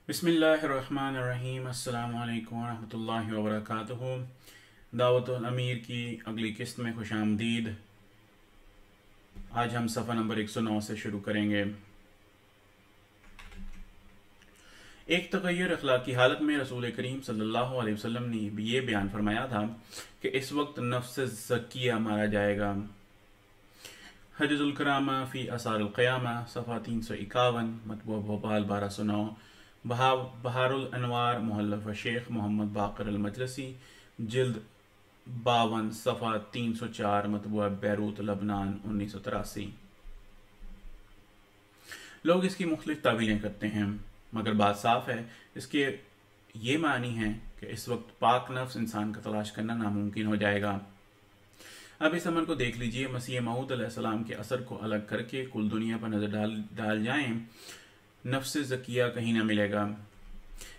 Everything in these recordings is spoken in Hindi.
बिस्मिल्लाहिर्रहमानिर्रहीम। अस्सलामु अलैकुम वरहमतुल्लाहि वबरकातुहू। दावतुल अमीर की अगली किस्त में खुशामदीद। आज हम सफ़ा नंबर 109 से शुरू करेंगे। एक तग़य्युर अखलाकी हालत में रसूल करीम सल्लल्लाहु अलैहि वसल्लम ने ये बयान फरमाया था कि इस वक्त नफ्स ज़किया मारा जाएगा। हजजुल करामा फ़ी असारुल क़यामा सफ़ा 351 मतबूआ भोपाल 1209। बहारुल अनवार मुहल्लफ़ शेख मोहम्मद बाक़िर अल मजलसी जिल्द 52 सफ़ा 304 मतबूआ बैरूत लबनान 1983। लोग इसकी मुख्तलिफ तावीलें करते हैं, मगर बात साफ है इसके ये मानी है कि इस वक्त पाक नफ्स इंसान का तलाश करना नामुमकिन हो जाएगा। अब इस अमल को देख लीजिए। मसीह मऊद अलैहिस्सलाम के असर को अलग करके कुल दुनिया पर नज़र डाल जाएं, नफ्स ज़किया कहीं ना मिलेगा।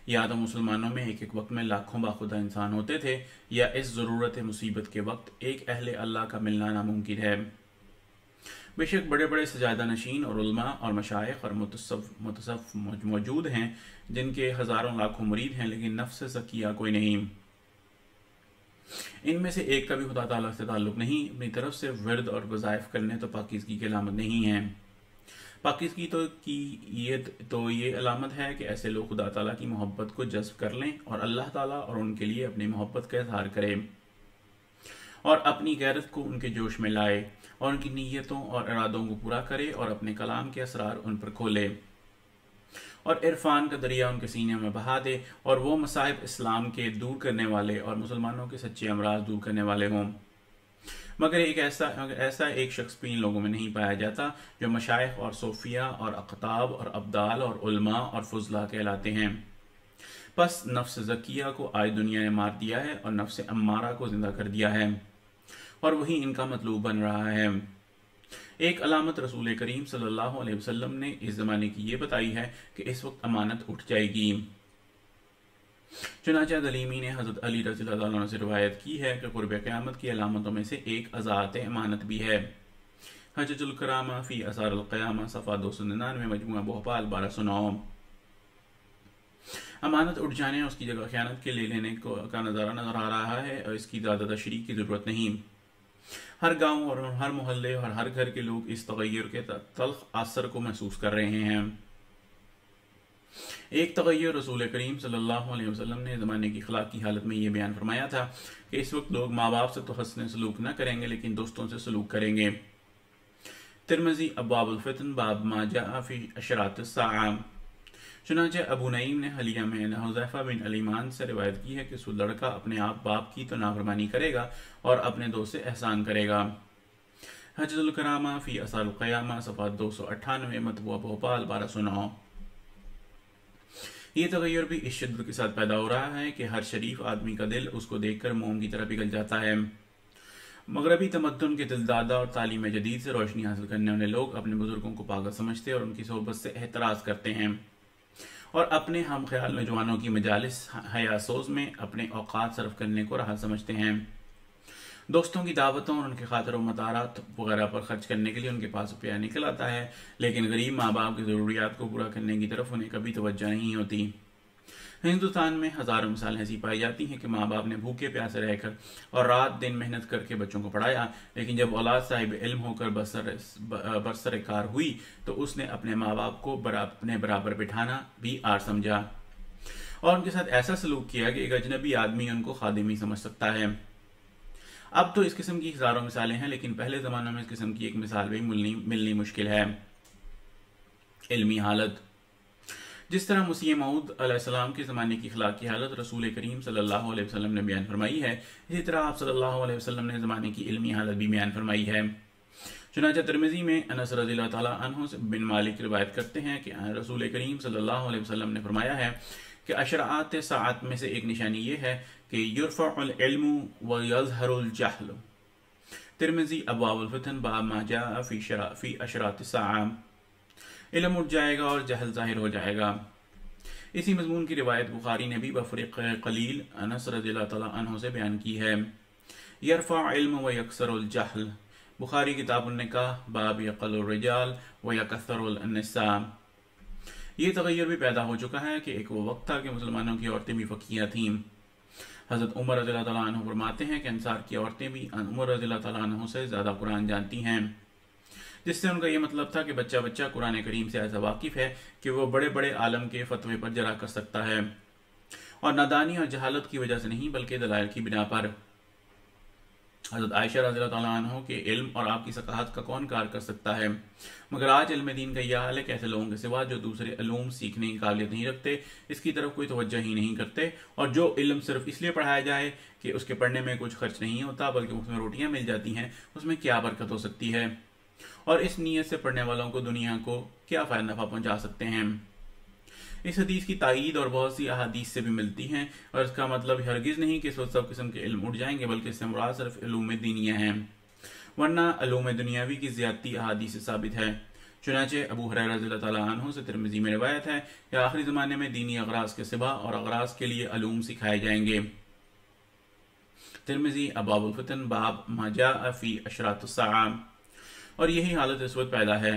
या तो मुसलमानों में एक एक वक्त में लाखों बाखुदा इंसान होते थे, या इस ज़रूरत मुसीबत के वक्त एक अहले अल्लाह का मिलना नामुमकिन है। बेशक बड़े बड़े सजादा नशीन और उलमा और मशाइख और मुतसफ़ मौजूद हैं जिनके हज़ारों लाखों मुरीद हैं, लेकिन नफ्स ज़किया कोई नहीं। इनमें से एक का भी खुदा ताला से ताल्लुक़ नहीं। अपनी तरफ से विर्द और वज़ाइफ करने तो पाकीज़गी की अलामत नहीं है। पाकीज़गी तो ये अलामत है कि ऐसे लोग खुदा ताला की मोहब्बत को जज्ब कर लें और अल्लाह ताला और उनके लिए अपनी मोहब्बत का इज़हार करें और अपनी गैरत को उनके जोश में लाए और उनकी नीयतों और इरादों को पूरा करे और अपने कलाम के असरार उन पर खोले और इरफान का दरिया उनके सीने में बहा दे और वो मसाइब इस्लाम के दूर करने वाले और मुसलमानों के सच्चे अमराज दूर करने वाले हों। मगर ऐसा एक शख्स भी इन लोगों में नहीं पाया जाता जो मशाइख और सोफिया और अख्ताब और अब्दाल और उलमा और फुजला कहलाते हैं। बस नफ्स ज़किया को आज दुनिया ने मार दिया है और नफ्स अम्मारा को जिंदा कर दिया है और वही इनका मतलूब बन रहा है। एक अलामत रसूल करीम सल्लल्लाहु अलैहि वसल्लम ने इस ज़माने की ये बताई है कि इस वक्त अमानत उठ जाएगी। चुनांचे दलीमी ने हज़रत अली रज़ियल्लाहु अन्हु से रिवायत की है कि क़ुर्ब क़यामत की अलामतों में से एक अज़ात अमानत भी है। हजजुल करामा फ़ी असारुल क़यामा सफ़ा 299 मजमूआ भोपाल 1209। अमानत उठ जाने और उसकी जगह ख़यानत के ले लेने का नज़ारा नज़र आ रहा है और इसकी ज़्यादा तशरीह की ज़रूरत नहीं। हर गांव और हर मोहल्ले और हर घर के लोग इस तग़य्युर के तल्ख़ असर को महसूस कर रहे हैं। एक तग़य्युर रसूल करीम सल्लल्लाहु अलैहि वसल्लम ने ज़माने की अखलाकी हालत में ये बयान फरमाया था कि इस वक्त लोग माँ बाप से तो हस्न सलूक न करेंगे, लेकिन दोस्तों से सलूक करेंगे। तिरमिज़ी अब्वाबुल फ़ितन बाब मा जाअ फ़ी अशरातिस साआ। चुनांचे अबू नईम ने हलिया में हुज़ैफ़ा बिन अलीमान से रिवायत की है कि सो लड़का अपने आप बाप की तो नाफरमानी करेगा और अपने दोस्त से एहसान करेगा। हजजुल करामा फ़ी असारुल क़यामा सफ़ा 298 मतबूआ भोपाल 1209। ये तग़य्युर भी इस शिद्दत के साथ पैदा हो रहा है कि हर शरीफ आदमी का दिल उसको देखकर मोम की तरह पिघल जाता है। मगरबी तमद्दुन के दिलदादा और तालीम जदीद से रोशनी हासिल करने वाले लोग अपने बुजुर्गों को पागल समझते और उनकी सोहबत से एहतराज करते हैं और अपने हम ख्याल नौजवानों की मजालिस हयासोज में अपने औकात सर्फ करने को राह समझते हैं। दोस्तों की दावतों और उनके खातर मदारात वगैरह पर खर्च करने के लिए उनके पास रुपया निकल आता है, लेकिन गरीब माँ बाप की ज़रूरियात को पूरा करने की तरफ उन्हें कभी तवज्जो नहीं होती। हिंदुस्तान में हज़ारों मिसालें ऐसी पाई जाती हैं कि माँ बाप ने भूखे प्यासे रहकर और रात दिन मेहनत करके बच्चों को पढ़ाया, लेकिन जब औलाद साहिब इल्म होकर बरसर कार हुई तो उसने अपने माँ बाप को अपने बराबर बिठाना भी आर समझा और उनके साथ ऐसा सलूक किया कि एक अजनबी आदमी उनको खादिमी समझ सकता है। अब तो इस किस्म की हज़ारों मिसालें हैं, लेकिन पहले ज़मानों में इस किस्म की एक मिसाल भी मिलनी मुश्किल है। इल्मी हालत। जिस तरह मसीह मऊद अलैहिस्सलाम के ज़माने की अखलाकी हालत रसूल करीम सल्लल्लाहु अलैहि वसल्लम ने बयान फरमाई है, इसी तरह आप सल्लल्लाहु अलैहि वसल्लम ने ज़माने की इल्मी हालत भी बयान फरमाई है। चुनांचे तिरमिज़ी में अनस रज़ियल्लाहु ताला अन्हु बिन मालिक रिवायत करते हैं कि रसूल करीम सल्लल्लाहु अलैहि वसल्लम ने फरमाया है कि अशरात साअत में से एक निशानी ये है कि युरफ़अुल इल्मु व यज़हरुल जहल। तिरमिज़ी अब्वाबुल फ़ितन बाब मा जाअ फ़ी अशरातिस साआ। इल्म उठ जाएगा और जहल ज़ाहिर हो जाएगा। इसी मज़मून की रिवायत बुखारी ने भी बफ़रिक़ क़लील अनस रज़ियल्लाहु ताला अन्हु से बयान की है। यरफ़अ इल्म व यकसरुल जहल। बुखारी किताबुन निकाह बाब यक़लुर रिजाल व यकसरुल निसा। ये तगय्युर भी पैदा हो चुका है कि एक वो वक्त था कि मुसलमानों की औरतें भी फ़क़ीह थीं। हज़रत उमर रज़ियल्लाहु तआला अन्हु फरमाते हैं कि अंसार की औरतें भी उमर रज़ियल्लाहु तआला अन्हु से ज़्यादा कुरान जानती हैं, जिससे उनका ये मतलब था कि बच्चा बच्चा कुरान करीम से ऐसा वाकिफ़ है कि वो बड़े बड़े आलम के फतवे पर जरा कर सकता है, और नादानी और जहालत की वजह से नहीं बल्कि दलाइल की बिना पर। हज़रत आयशा रज़ियल्लाहु तआला अन्हा के इल्म और आपकी सकाहत का कौन कार कर सकता है, मगर आज इल्म दीन का यह हाल है कि ऐसे लोगों के सिवा जो दूसरे इल्म सीखने की काबिलियत नहीं रखते, इसकी तरफ कोई तवज्जो ही नहीं करते, और जो इल्म सिर्फ इसलिए पढ़ाया जाए कि उसके पढ़ने में कुछ खर्च नहीं होता बल्कि उसमें रोटियां मिल जाती हैं, उसमें क्या बरकत हो सकती है, और इस नीयत से पढ़ने वालों को दुनिया को क्या फ़ायदा नफ़ा पहुँचा सकते हैं। इस हदीस की तायीद और बहुत सी अहादीस से भी मिलती हैं, और इसका मतलब हरगिज़ नहीं कि इस वक्त सब किस्म के इल्म उठ जाएंगे, बल्कि इससे मुराद सिर्फ इल्म दीनिया हैं, वरना इल्म दुनियावी की ज़्यादती अहादीस से साबित है। चुनाचे अबू हुरैरा रज़ियल्लाहु तआला अन्हु से तिरमिज़ी में रिवायत है कि आखिरी ज़माने में दीनी अगराज के सिवा और अगराज के लिए इल्म सिखाए जाएंगे। तिरमिज़ी अबाबुल फितन बाब मा जाअ फ़ी अशरातुस्साआ। और यही हालत इस वक्त पैदा है।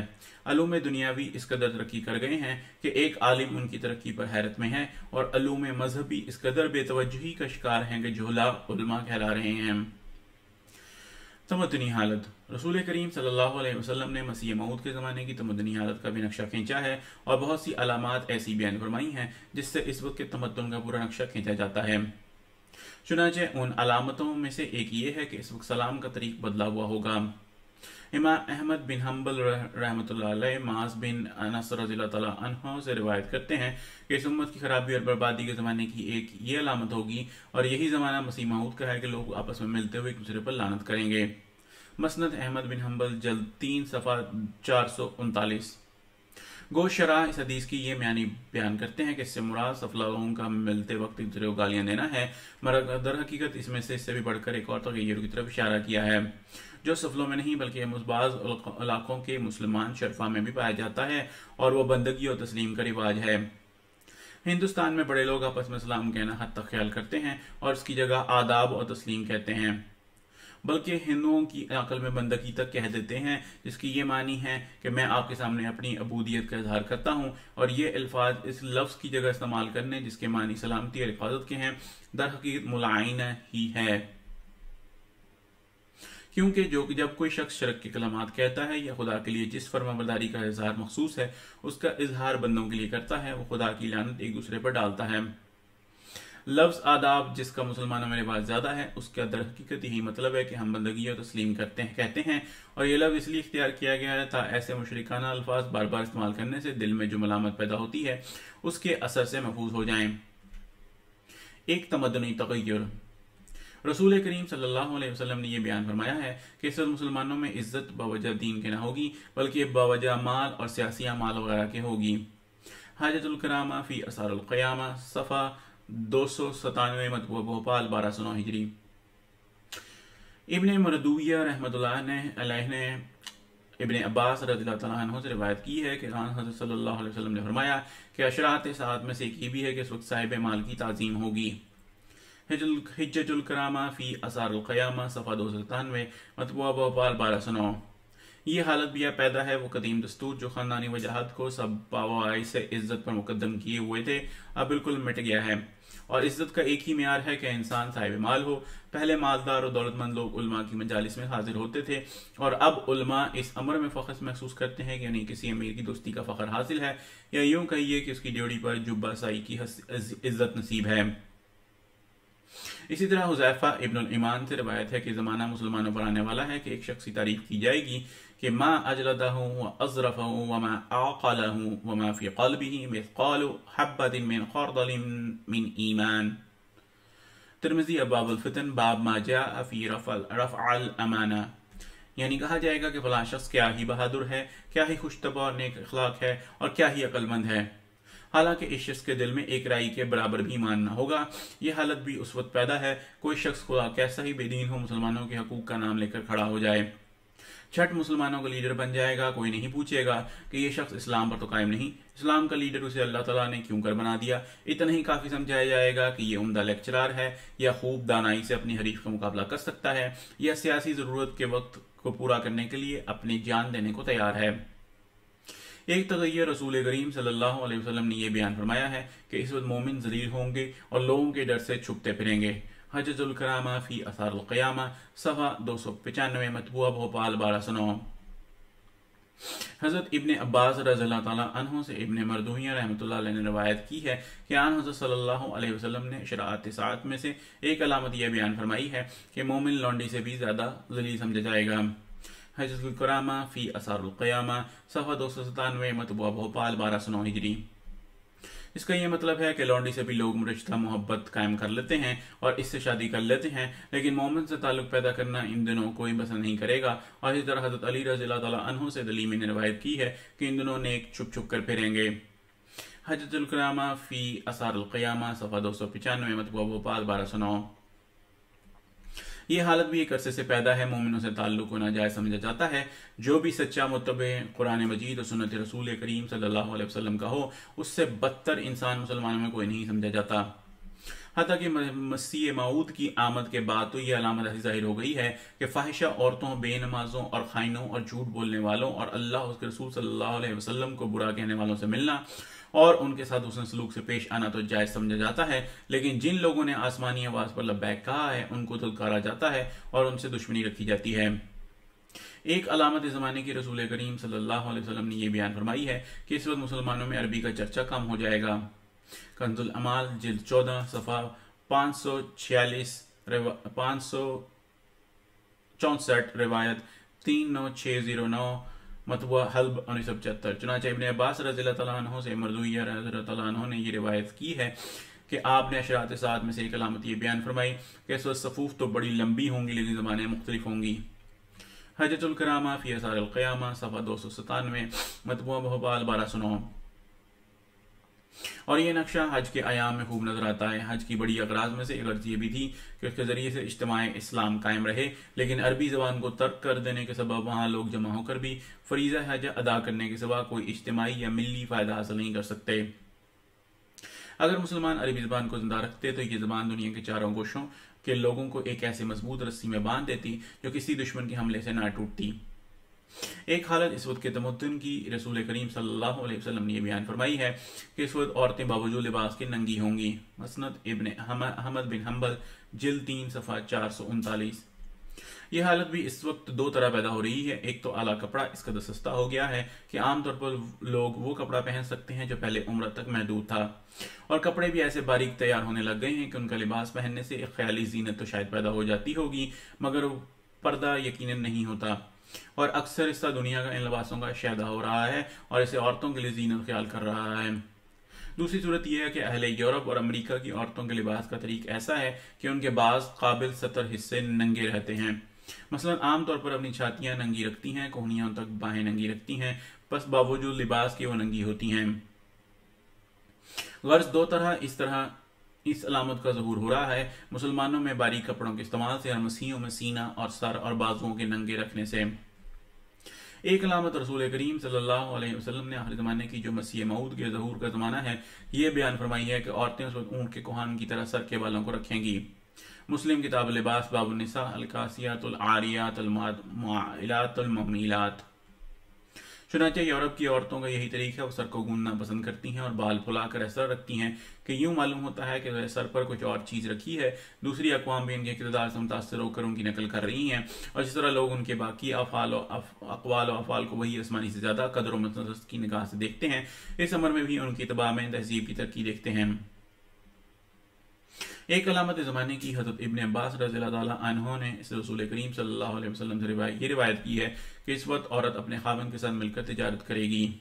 अलूम दुनियावी इस कदर तरक्की कर गए हैं कि एक आलिम उनकी तरक्की पर हैरत में है, और अलूम मजहबी इस कदर बेतवज्जुही का शिकार हैं कि झोला उलमा कहला रहे हैं। तमद्दुनी हालत। रसूल करीम सल्लल्लाहु अलैहि वसल्लम ने मसीह मऊद के ज़माने की तमद्दुनी हालत का भी नक्शा खींचा है, और बहुत सी अलामात ऐसी बयान फरमाई हैं जिससे इस वक्त के तमद्दुन का पूरा नक्शा खींचा जाता है। चुनाचे उन अलामतों में से एक ये है कि इस वक्त सलाम का तरीक बदला हुआ होगा। इमाम अहमद बिन हम्बल रहमतुल्लाह अलैह मास बिन अनस रज़ियल्लाहु तआला अन्हु से रिवायत करते हैं कि इस उम्मत की खराबी और बर्बादी के ज़माने की एक ये अलामत होगी, और यही ज़माना मसीह मऊद का है कि लोग आपस में मिलते हुए एक दूसरे पर लानत करेंगे। मसनद अहमद बिन हम्बल जल्द 3 सफ़ा 439। गो शरा इस हदीस की ये मानी बयान करते हैं कि इससे मुराद सफला लोगों का मिलते वक्त एक दूसरे को गालियां देना है, मगर दर हकीकत इसमें से इससे भी बढ़कर एक और तगय्युर की तरफ इशारा किया है, जो सफलों में नहीं बल्कि मुसबाज इलाकों के मुसलमान शरफा में भी पाया जाता है, और वह बंदगी और तस्लीम का रिवाज है। हिंदुस्तान में बड़े लोग आपस में सलाम कहना हद तक ख्याल करते हैं, और इसकी जगह आदाब और तस्लीम कहते हैं, बल्कि हिंदुओं की अकल में बंदगी तक कह देते हैं, जिसकी ये मानी है कि मैं आपके सामने अपनी अबूदियत का इजहार करता हूँ, और ये अल्फाज इस लफ्ज़ की जगह इस्तेमाल करने जिसके मानी सलामती और हिफाजत के हैं, दर हकीकत मुलायना ही है। क्योंकि जब कोई शख्स शरक के कलमात कहता है या खुदा के लिए जिस फरमाबरदारी का इजहार मखसूस है उसका इजहार बंदों के लिए करता है, वो खुदा की लानत एक दूसरे पर डालता है। लफ्ज़ आदाब जिसका मुसलमानों में रिवाज ज़्यादा है, उसका दर हकीकत यही मतलब है कि हम बंदगी और तस्लीम कहते हैं, और ये लफ्ज़ इसलिए इख्तियार किया गया है था ऐसे मुशरिकाना अल्फाज बार बार इस्तेमाल करने से दिल में जो मलामत पैदा होती है उसके असर से महफूज हो जाएं। एक तमद्दुनी तगय्युर। रसूल करीम सल्लल्लाहु अलैहि वसल्लम ने यह बयान फरमाया है कि इस मुसलमानों में इज्जत बवजह दीन के ना होगी, बल्कि बवजह माल और सियासी अमाल वगैरह के होगी। हाजतुल करामा फी असारुल क़यामा सफ़ा 297 मतबूआ भोपाल 1209 हिजरी। इब्ने मरदूविया रहमतुल्लाह अलैह ने इब्ने अब्बास रज़ियल्लाहु तआला अन्हु से रिवायत की है कि हज़रत सल्लल्लाहु अलैहि वसल्लम ने फरमाया कि अशरात सात में से एक ये भी है कि इस वक्त साहिब माल की ताज़ीम होगी। हिज्जतुल करामा फी असारुल क़यामा सफ़ा 297 मतबूआ भोपाल 1209। ये हालत भी पैदा है वो कदीम दस्तूर जो ख़ानदानी वजाहत को सब पावाई से इज्जत पर मुकद्दम किए हुए थे, अब बिल्कुल मिट गया है, और इज्जत का एक ही म्यार है कि इंसान साहिब माल हो। पहले मालदार और दौलतमंद लोग उलमा की मजालिस में हाजिर होते थे, और अब उलमा इस अमर में फ़ख्र महसूस करते हैं कि उन्हें किसी अमीर की दोस्ती का फ़ख्र हासिल है, या यूं कहिए कि उसकी ड्योढ़ी पर जुब्बा साई की इज्जत नसीब है। इसी तरह हुज़ैफा इब्नुल ईमान से रवायत है कि ज़माना मुसलमानों पर आने वाला है कि एक शख्स की तारीफ की जाएगी कि मा अजलदहु व अज़रफहु व मा अक़लहु व मा फ़ी क़ल्बिही मिस्क़ालु हब्बतिन मिन ख़र्दलिन मिन ईमान। तिरमिज़ी अबाबुल फितन बाब मा जाअ फ़ी रफ़अल अमाना। यानी कहा जाएगा कि फलां शख्स क्या ही बहादुर है, क्या ही खुशतबा और नेक अखलाक है, और क्या ही अक्लमंद है, हालांकि इस शख्स के दिल में एक राई के बराबर भी ईमान न होगा। यह हालत भी उस वक्त पैदा है कोई शख्स खुदा कैसा ही बेदीन हो मुसलमानों के हकूक का नाम लेकर खड़ा हो जाए, छठ मुसलमानों का लीडर बन जाएगा, कोई नहीं पूछेगा कि यह शख्स इस्लाम पर तो कायम नहीं, इस्लाम का लीडर उसे अल्लाह ताला ने क्यों कर बना दिया। इतना ही काफ़ी समझाया जाएगा कि यह उम्दा लेक्चरार है, या खूब दानाई से अपनी हरीफ का मुकाबला कर सकता है, या सियासी ज़रूरत के वक्त को पूरा करने के लिए अपनी जान देने को तैयार है। एक तगय्युर रसूल करीम सल्लल्लाहु अलैहि वसल्लम ने यह बयान फरमाया है कि इस वक्त मोमिन जलील होंगे और लोगों के डर से छुपते फिरेंगे। हजजुल करामा फी असारुल क़यामा सफ़ा 295 मतबूआ भोपाल 1209। हज़रत इब्ने अब्बास रज़ियल्लाहु ताला अन्हु से इब्ने मरदूहिया रहमतुल्लाह अलैह ने रवायत की है कि आन हज़रत सल्लल्लाहु अलैहि वसल्लम ने शराअत सात में से एक अलामत यह बयान फरमाई है कि मोमिन लौंडी से भी ज़्यादा ज़लील समझा जाएगा। हजजुल करामा फी असारुल क़यामा सफ़ा 297 मतबूआ भोपाल 1209 हिजरी। इसका यह मतलब है कि लौंडी से भी लोग रिश्ता मोहब्बत कायम कर लेते हैं और इससे शादी कर लेते हैं, लेकिन मोमिन से ताल्लुक पैदा करना इन दिनों कोई पसंद नहीं करेगा। और इसी तरह हज़रत अली रज़ियल्लाहु ताला अन्हु से दलीमी ने रवायत की है कि इन दिनों नेक छुप छुप कर फिरेंगे। हजजुल करामा फी असारुल क़यामा सफ़ा 295 मतबूआ भोपाल 1209। ये हालत भी एक अरसे से पैदा है, मोमिनों से ताल्लुक को नाजायज समझा जाता है। जो भी सच्चा मुत्तबे कुरान मजीद और सुन्नत रसूल करीम सल्लल्लाहु अलैहि वसल्लम का हो, उससे बदतर इंसान मुसलमानों में कोई नहीं समझा जाता। हत्ता कि मसीह मऊद की आमद के बाद तो ये अलामत ऐसी जाहिर हो गई है कि फाहिशा औरतों, बेनमाजों और खाइनों और झूठ बोलने वालों और अल्लाह उसके रसूल सल्लल्लाहु अलैहि वसल्लम को बुरा कहने वालों से मिलना और उनके साथ हुस्न सलूक से पेश आना तो जायज समझा जाता है, लेकिन जिन लोगों ने आसमानी आवाज पर लब्बैक कहा है उनको धुलकारा जाता है और उनसे दुश्मनी रखी जाती है। एक अलामत ज़माने की रसूल करीम सल्लल्लाहु अलैहि वसल्लम ने यह बयान फरमाई है कि इस वक्त मुसलमानों में अरबी का चर्चा कम हो जाएगा। कंजुल अमाल जिल्द 14 सफ़ा 564 रिवायत 39609 मतबूआ हल्ब 1975। चुनांचे इब्ने अब्बास रज़ियल्लाहु ताला अन्हु से मरदूइया रज़ियल्लाहु ताला अन्हु ने ये रिवायत की है कि आपने अशरात सात में से एक अलामत ये बयान फरमाई कि इस वक्त सफूफ तो बड़ी लंबी होंगी लेकिन ज़माने मुख्तलिफ होंगी। हजजुल करामा फी असारुल क़यामा सफ़ा 297 मतबूआ भोपाल 1209। और ये नक्शा हज के आयाम में खूब नजर आता है। हज की बड़ी अगराज में से एक अर्ज ये भी थी कि उसके जरिए से इज्तिमाई इस्लाम कायम रहे, लेकिन अरबी जबान को तर्क कर देने के सबब वहाँ लोग जमा होकर भी फरीज़ा हज अदा करने के सिवा कोई इज्तिमाई या मिली फ़ायदा हासिल नहीं कर सकते। अगर मुसलमान अरबी जबान को जिंदा रखते तो ये जबान दुनिया के चारों गोशों के लोगों को एक ऐसी मजबूत रस्सी में बांध देती जो किसी दुश्मन के हमले से ना टूटती। एक हालत इस वक्त के तमद्दुन की रसूल करीम सल्लल्लाहु अलैहि वसल्लम ने यह बयान फरमाई है कि इस वक्त औरतें बावजूद लिबास के नंगी होंगी। मसनद इब्ने अहमद बिन हम्बल जिल्द 3 सफ़ा 439। यह हालत भी इस वक्त दो तरह पैदा हो रही है। एक तो आला कपड़ा इस कदर सस्ता हो गया है कि आमतौर पर लोग वो कपड़ा पहन सकते हैं जो पहले उम्र तक महदूद था, और कपड़े भी ऐसे बारीक तैयार होने लग गए हैं कि उनका लिबास पहनने से एक ख्याली जीनत तो शायद पैदा हो जाती होगी, मगर पर्दा यकीनन नहीं होता। और अक्सर हिस्सा दुनिया का इन लिबासों का शैदा हो रहा है और इसे औरतों के लिए जीनत ख्याल कर रहा है। दूसरी सूरत यह है कि अहले यूरोप और अमेरिका की औरतों के लिबास का तरीका ऐसा है कि उनके बाज काबिल सतर हिस्से नंगे रहते हैं। मसलन आमतौर पर अपनी छातियां नंगी रखती हैं, कोहनियों तक बाहें नंगी रखती हैं, बस बावजूद लिबास के वो नंगी होती हैं। गर्ज दो तरह इस अलामत का ज़हूर हो रहा है, मुसलमानों में बारीक कपड़ों के इस्तेमाल से और मसीहों में सीना और सर और बाजुओं के नंगे रखने से। एक अलामत रसूल करीम सल्लल्लाहु अलैहि वसल्लम ने आखिरी ज़माने की जो मसीह मऊद के ज़हूर का ज़माना है ये बयान फरमाई है कि औरतें उस वक्त ऊँट के कोहान की तरह सर के बालों को रखेंगी। मुस्लिम किताब लिबास बाबुन निसा अल-कासियातुल आरियातुल माइलातुल मुमीलात। चुनांचे यूरोप की औरतों का यही तरीका है, वो सर को गूंदना पसंद करती हैं और बाल फुलाकर ऐसा रखती हैं कि यूं मालूम होता है कि सर पर कुछ और चीज़ रखी है। दूसरी अक़वाम भी इनके किरदार से मुतासर होकर उनकी नकल कर रही हैं, और जिस तरह लोग उनके बाकी अक़वाल और अफ़ाल को वही आसमानी से ज़्यादा कदर व मसनद की निगाह से देखते हैं, इस अमर में भी उनकी तबाह में तहजीब की तरक्की देखते हैं। एक अलामत ज़माने की हज़रत इब्ने अब्बास रज़ियल्लाहु ताला अन्हु ने इस रसूल करीम सल्लल्लाहु अलैहि वसल्लम से ये रिवायत की है कि इस वक्त औरत अपने खाविंद के साथ मिलकर तिजारत करेगी।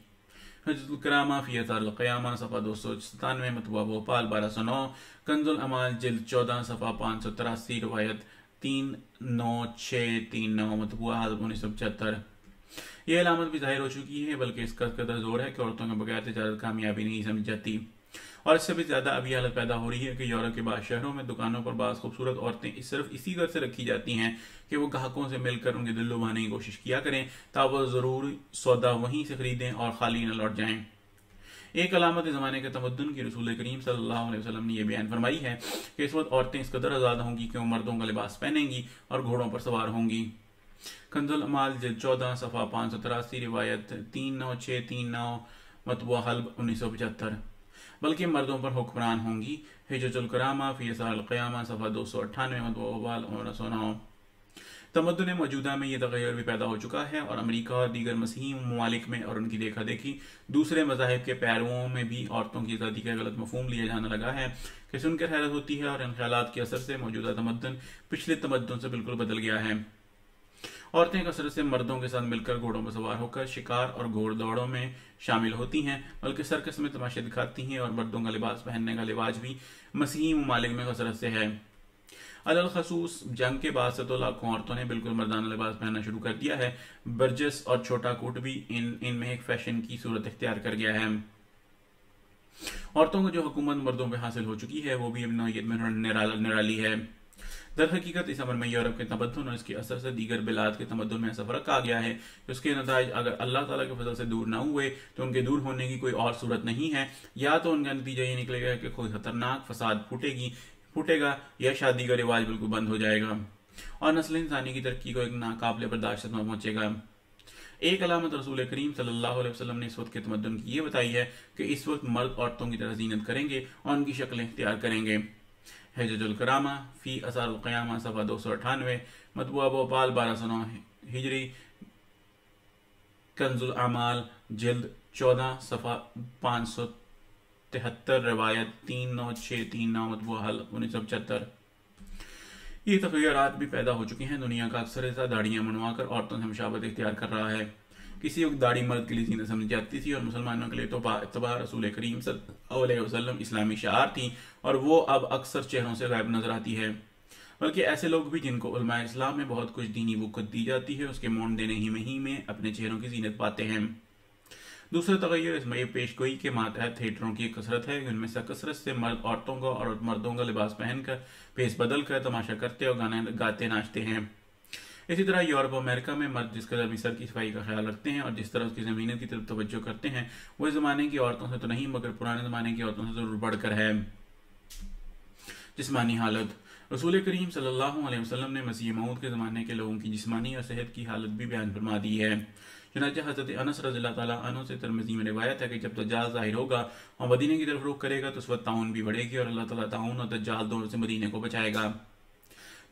हजजुल करामा फी असारुल क़यामा सफ़ा 297 मतबूआ भोपाल 1209। कंजुल अमाल जिल्द 14 सफ़ा 583 रिवायत 39639 मतबूआ हल्ब 1975। यह अलामत भी जाहिर हो चुकी है, बल्कि इसका कदर जोर है कि औरतों के बगैर तिजारत कामयाबी नहीं समझ जाती। और इससे भी ज्यादा अभी हालत पैदा हो रही है कि यूरोप के बाद शहरों में दुकानों पर बाज़ खूबसूरत औरतें सिर्फ इसी घर से रखी जाती हैं कि वो ग्राहकों से मिलकर उनके दिल लुभाने की कोशिश किया करें ताकि वो जरूर सौदा वहीं से खरीदें और खाली न लौट जाएं। एक अलामत ज़माने के तमद्दुन की रसूल करीम सल्लल्लाहु अलैहि वसल्लम ने यह बयान फरमाई है कि इस वक्त औरतें इस कदर आज़ाद होंगी कि वो मर्दों का लिबास पहनेंगी और घोड़ों पर सवार होंगी। कंजुल अमाल जिल्द 14 सफ़ा 583 रिवायत 39639 मतबूआ हल्ब 1975। बल्कि मर्दों पर हुक्मरान होंगी। हिजजुल करामा फी असाल क़यामा सफ़ा 298 मतबूआ 1909। तमद्दुन मौजूदा में ये तग़य्युर भी पैदा हो चुका है और अमेरिका और दीगर मसीही ममालिक में और उनकी देखा देखी दूसरे मज़ाहिब के पैरों में भी औरतों की आज़ादी का गलत मफ़हूम लिया जाने लगा है कि सुनकर हैरत होती है। और इन ख्यालात के असर से मौजूदा तमद्दुन पिछले तमद्दुन से बिल्कुल बदल गया है। औरतें कसरत से मर्दों के साथ मिलकर घोड़ों पर सवार होकर शिकार और घोड़ दौड़ों में शामिल होती हैं, बल्कि सर्कस में तमाशे दिखाती हैं और मर्दों का लिबास पहनने का रिवाज भी मसीही ममालिक में कसरत से है। अलल खसूस जंग के बाद से तो लाखों औरतों ने बिल्कुल मर्दाना लिबास पहनना शुरू कर दिया है। बर्जस और छोटा कोट भी इनमें एक फैशन की सूरत इख्तियार कर गया है। औरतों को जो हुकूमत मर्दों पे हासिल हो चुकी है वो भी अब नौयत में निराली है। दर हकीकत इस अमर में यूरोप के तमद्दुन और इसके असर से दीगर बिलाद के तमद्दुन में ऐसा फर्क आ गया है कि उसके नताइज अगर अल्लाह ताला के फजल से दूर ना हुए तो उनके दूर होने की कोई और सूरत नहीं है। या तो उनका नतीजा ये निकलेगा कि कोई खतरनाक फसाद फूटेगा या शादी का रिवाज बिल्कुल बंद हो जाएगा और नस्ल इंसानी की तरक्की को एक नाकाबिले बर्दाश्त में पहुंचेगा। एक अलामत रसूल करीम सल्लल्लाहु अलैहि वसल्लम ने इस वक्त के तमद्दुन की ये बताई है कि इस वक्त मर्द औरतों की तरह जीनत करेंगे और उनकी शक्लें इख्तियार करेंगे। हिजजुल करामा फी असाल क़यामा सफ़ा 298 मतबूआ भोपाल 1209 हिजरी। कंजुल अमाल जिल्द 14 सफ़ा 573 रिवायत 39639 मतबूआ हल 1975। ये तग़य्युरात भी पैदा हो चुके हैं। दुनिया का अक्सर हिस्सा दाढ़ियां मनवाकर औरतों से मुशाबत इख्तियार कर रहा है। किसी वक्त दाढ़ी मर्द के लिए जीनत समझी जाती थी और मुसलमानों के लिए तो बातबा रसूल करीम सल्लल्लाहु अलैहि वसल्लम इस्लामी शार थी और वो अब अक्सर चेहरों से गायब नजर आती है। बल्कि ऐसे लोग भी जिनको उलमा इस्लाम में बहुत कुछ दीनी वक़्त दी जाती है उसके मौन देने ही में अपने चेहरों की जीनत पाते हैं। दूसरा तग़य्युर इसमें पेशगोई के मातहत थिएटरों की कसरत है। उनमें से कसरत से मर्द औरतों का और मर्दों का लिबास पहनकर भेस बदल कर तमाशा करते और गाने गाते नाचते हैं। इसी तरह यूरोप और अमेरिका में मर्द जिस कदर सर की सफाई का ख्याल रखते हैं और जिस तरह उसकी ज़मीनत की तरफ तवज्जो करते हैं वो इस ज़माने की औरतों से तो नहीं मगर पुराने ज़माने की औरतों से जरूर बढ़कर है। जिस्मानी हालत रसूल करीम सल्लल्लाहु अलैहि वसल्लम ने मसीह मऊद के ज़माने के लोगों की जिस्मानी और सेहत की हालत भी बयान फरमा दी है। चुनांचे हज़रत अनस रज़ियल्लाहु ताला अन्हु से तिरमिज़ी में रिवायत है कि जब दज्जाल ज़ाहिर होगा और मदीने की तरफ रुख करेगा तो उस वक्त ताउन भी बढ़ेगी और अल्लाह ताला ताउन और दज्जाल दोनों से मदीने को बचाएगा।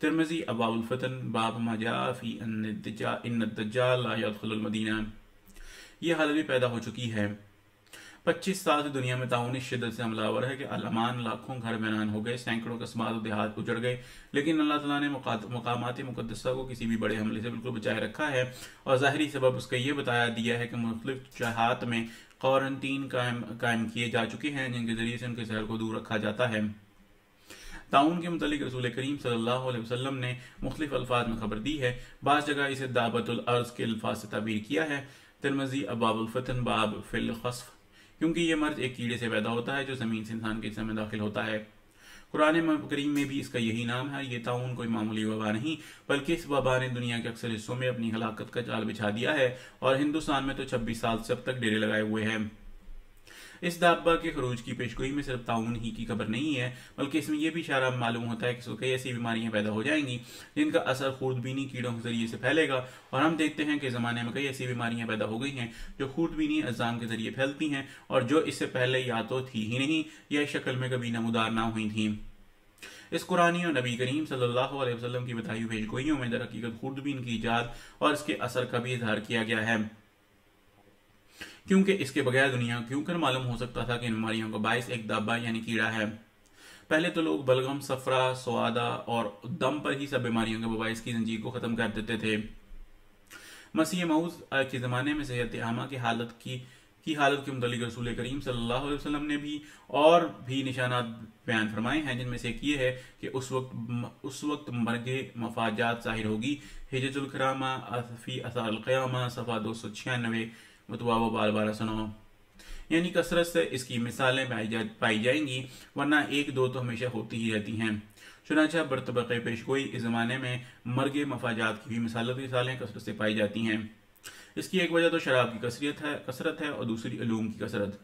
तिरमिज़ी अबाउल फतन बाब मा जाअ फी इन्न दज्जाल ला यदखुलुल मदीना। ये हालत भी पैदा हो चुकी है। 25 साल से दुनिया में ताउन इस शिद्दत से हमलावर है कि अलमान लाखों घर बैरान हो गए, सैकड़ों कस्बात देहात उजड़ गए, लेकिन अल्लाह ताला ने मकामात मुक़द्दसा को किसी भी बड़े हमले से बिल्कुल बचाए रखा है। और ज़ाहिरी सबब उसका ये बताया दिया है कि मुख्तलिफ जहात में क्वारंटीन कायम किए जा चुके हैं जिनके जरिए से उनके शहर को दूर रखा जाता है। ताउन के मुतालिक रसूल करीम सल्लल्लाहु अलैहि वसल्लम ने मुख्तलिफ अल्फाज में खबर दी है। बाज़ जगह इसे दाबतुल अर्ज़ के अल्फाज से ताबीर किया है। तिरमिज़ी अबाबुल फतन बाब फिल खस्फ, क्योंकि ये मर्ज एक कीड़े से पैदा होता है जो ज़मीन से इंसान के जिस्म में दाखिल होता है। कुरान करीम में भी इसका यही नाम है। ये ताउन कोई मामूली वबा नहीं बल्कि इस वबा ने दुनिया के अक्सर हिस्सों में अपनी हलाकत का जाल बिछा दिया है और हिंदुस्तान में तो 26 साल से अब तक डेरे लगाए हुए हैं। इस दाब्बा के खरूज की पेशगोई में सिर्फ ताउन ही की खबर नहीं है बल्कि इसमें यह भी इशारा मालूम होता है कि कई ऐसी बीमारियां पैदा हो जाएंगी जिनका असर खूरदबीनी कीड़ों के जरिए से फैलेगा। और हम देखते हैं कि ज़माने में कई ऐसी बीमारियां पैदा हो गई हैं जो खूरदबीनी अज़ाम के जरिए फैलती हैं और जो इससे पहले या तो थी ही नहीं या इस शक्ल में कभी नमूदार ना हुई थी। इस कुरानी और नबी करीम सल्लल्लाहु अलैहि वसल्लम की बताई हुई पेशगोइयों में दर हकीकत खूरदबीन की इजाद और इसके असर का भी इजहार किया गया है, क्योंकि इसके बगैर दुनिया क्यों कर मालूम हो सकता था कि इन बीमारियों का बायस एक दाब्बा यानी कीड़ा है। पहले तो लोग बलगम, सफरा, स्वादा और दम पर ही सब बीमारियों के बबाइस की जंजीर को खत्म कर देते थे। मसीह मऊद के ज़माने में सेहत आमा की हालत के मुतालिक रसूल करीम सल्लल्लाहु अलैहि वसल्लम ने भी और भी निशानात बयान फरमाए हैं, जिनमें से एक ये है कि उस वक्त मर्गे मफाजात जाहिर होगी। हिजजुल करामा फी असाल क़यामा सफ़ा 296 मतबूआ बाल 1209। यानी कसरत से इसकी मिसालें पाई जाएंगी वरना एक दो तो हमेशा होती ही रहती हैं। चुनांचे बरतबक़े पेशगोई इस ज़माने में मर्गे मफाजात की भी मिसालें कसरत से पाई जाती हैं। इसकी एक वजह तो शराब की कसरत है और दूसरी उलूम की कसरत।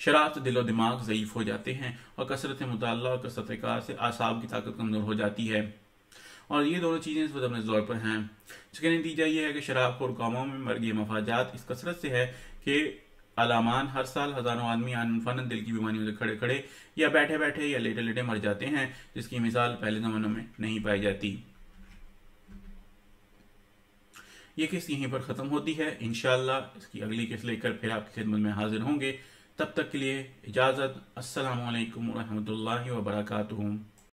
शराब से दिलो दिमाग ज़ईफ़ हो जाते हैं और कसरत मुताल्ला और कसरत कार से आसाब की ताकत कमज़ोर हो जाती है। और ये दोनों चीज़ें इस वक्त अपने जोर पर हैं। इसका नतीजा ये है कि शराबखोर कौमों में मर्गी मफाजात इस कसरत से है कि अलामान हर साल हजारों आदमी अनफनन दिल की बीमारियों से खड़े खड़े या बैठे बैठे या लेटे लेटे मर जाते हैं, जिसकी मिसाल पहले ज़मानों में नहीं पाई जाती। ये किस्त यहीं पर ख़त्म होती है। इंशाअल्लाह इसकी अगली किस्त लेकर फिर आपकी खिदमत में हाजिर होंगे। तब तक के लिए इजाज़त। अस्सलामु अलैकुम व रहमतुल्लाहि व बरकातुहू।